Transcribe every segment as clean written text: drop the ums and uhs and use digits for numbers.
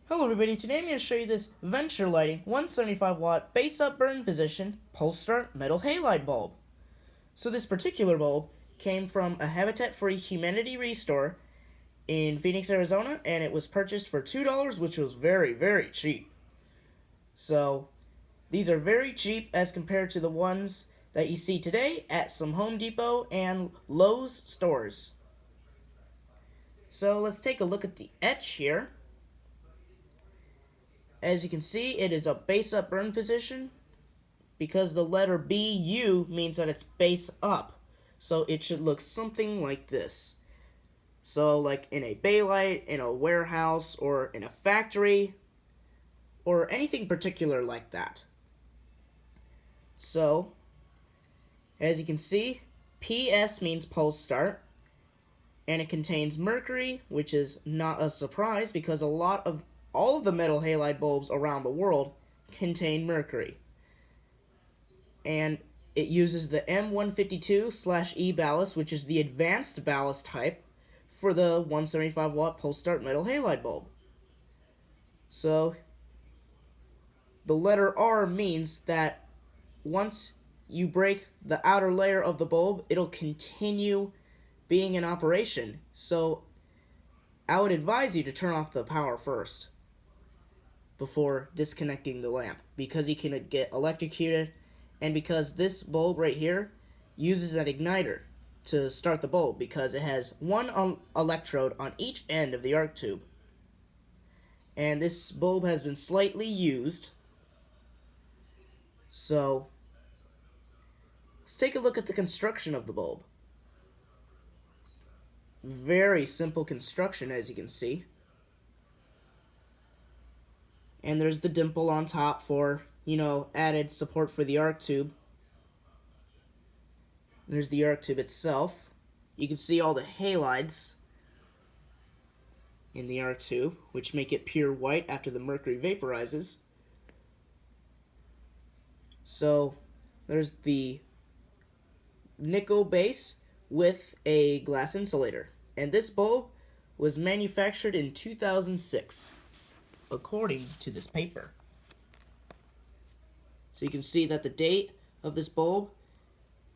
Hello everybody, today I'm going to show you this Venture Lighting 175 watt base up burn position pulse start metal halide bulb. So this particular bulb came from a Habitat Free Humanity Restore in Phoenix, Arizona, and it was purchased for $2, which was very cheap. So these are very cheap as compared to the ones that you see today at some Home Depot and Lowe's stores. So let's take a look at the etch here. As you can see, it is a base up burn position because the letter BU means that it's base up. So it should look something like this. So like in a baylight, in a warehouse, or in a factory, or anything particular like that. So, as you can see, PS means pulse start, and it contains mercury, which is not a surprise because all of the metal halide bulbs around the world contain mercury. And it uses the M152/E ballast, which is the advanced ballast type for the 175 watt pulse start metal halide bulb. So the letter R means that once you break the outer layer of the bulb, it'll continue being in operation. So I would advise you to turn off the power first before disconnecting the lamp, because you can get electrocuted, and because this bulb right here uses an igniter to start the bulb because it has one electrode on each end of the arc tube. And this bulb has been slightly used. So let's take a look at the construction of the bulb. Very simple construction, as you can see. And there's the dimple on top for, added support for the arc tube. There's the arc tube itself. You can see all the halides in the arc tube, which make it pure white after the mercury vaporizes. So there's the nickel base with a glass insulator. And this bulb was manufactured in 2006. According to this paper. So you can see that the date of this bulb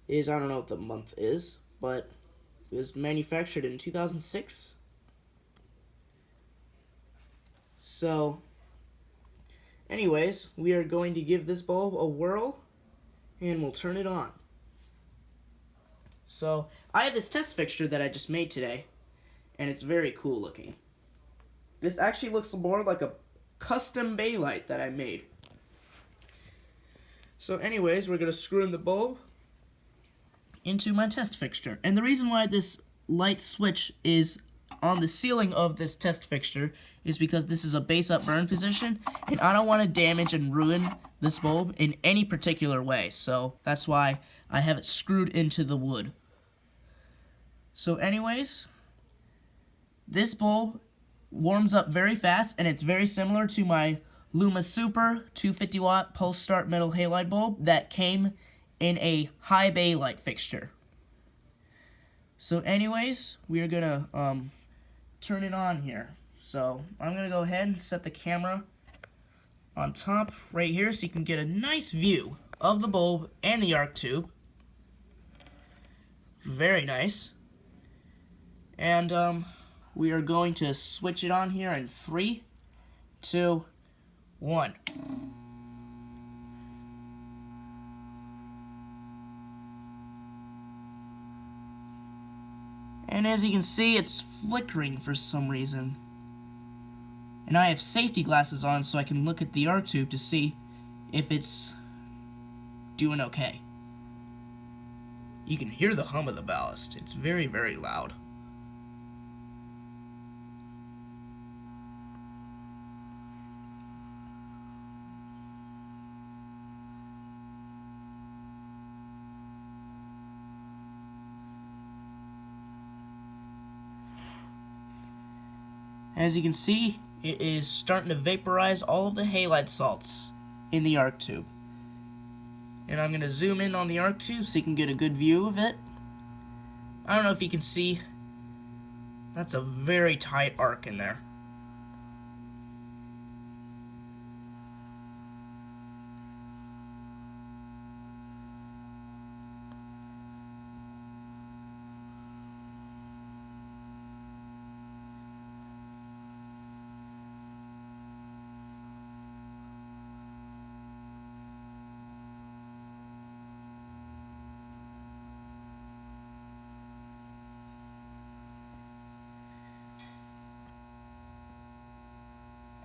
is, I don't know what the month is, but it was manufactured in 2006. So, anyways, we are going to give this bulb a whirl, and we'll turn it on. So, I have this test fixture that I just made today, and it's very cool looking. This actually looks more like a custom baylight that I made. So anyways, we're going to screw in the bulb into my test fixture. And the reason why this light switch is on the ceiling of this test fixture is because this is a base up burn position, and I don't want to damage and ruin this bulb in any particular way. So that's why I have it screwed into the wood. So anyways, this bulb warms up very fast, and it's very similar to my LumaSuper 250 watt pulse start metal halide bulb that came in a high bay light fixture. So anyways, we are gonna turn it on here. So I'm gonna go ahead and set the camera on top right here so you can get a nice view of the bulb and the arc tube. Very nice. And we are going to switch it on here in 3, 2, 1. And as you can see, it's flickering for some reason. And I have safety glasses on so I can look at the arc tube to see if it's doing okay. You can hear the hum of the ballast. It's very loud. As you can see, it is starting to vaporize all of the halide salts in the arc tube. And I'm going to zoom in on the arc tube so you can get a good view of it. I don't know if you can see, that's a very tight arc in there.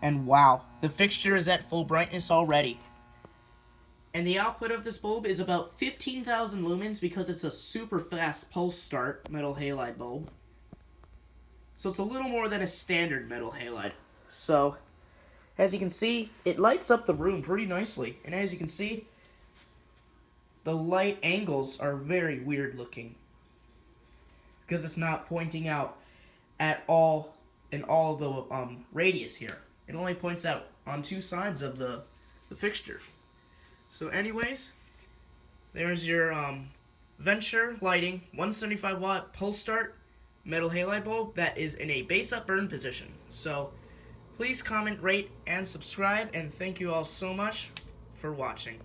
And wow, the fixture is at full brightness already. And the output of this bulb is about 15,000 lumens because it's a super fast pulse start metal halide bulb. So it's a little more than a standard metal halide. So, as you can see, it lights up the room pretty nicely. And as you can see, the light angles are very weird looking, because it's not pointing out at all in all of the radius here. It only points out on two sides of the fixture. So anyways, there's your Venture Lighting 175 watt pulse start metal halide bulb that is in a base up burn position. So please comment, rate, and subscribe, and thank you all so much for watching.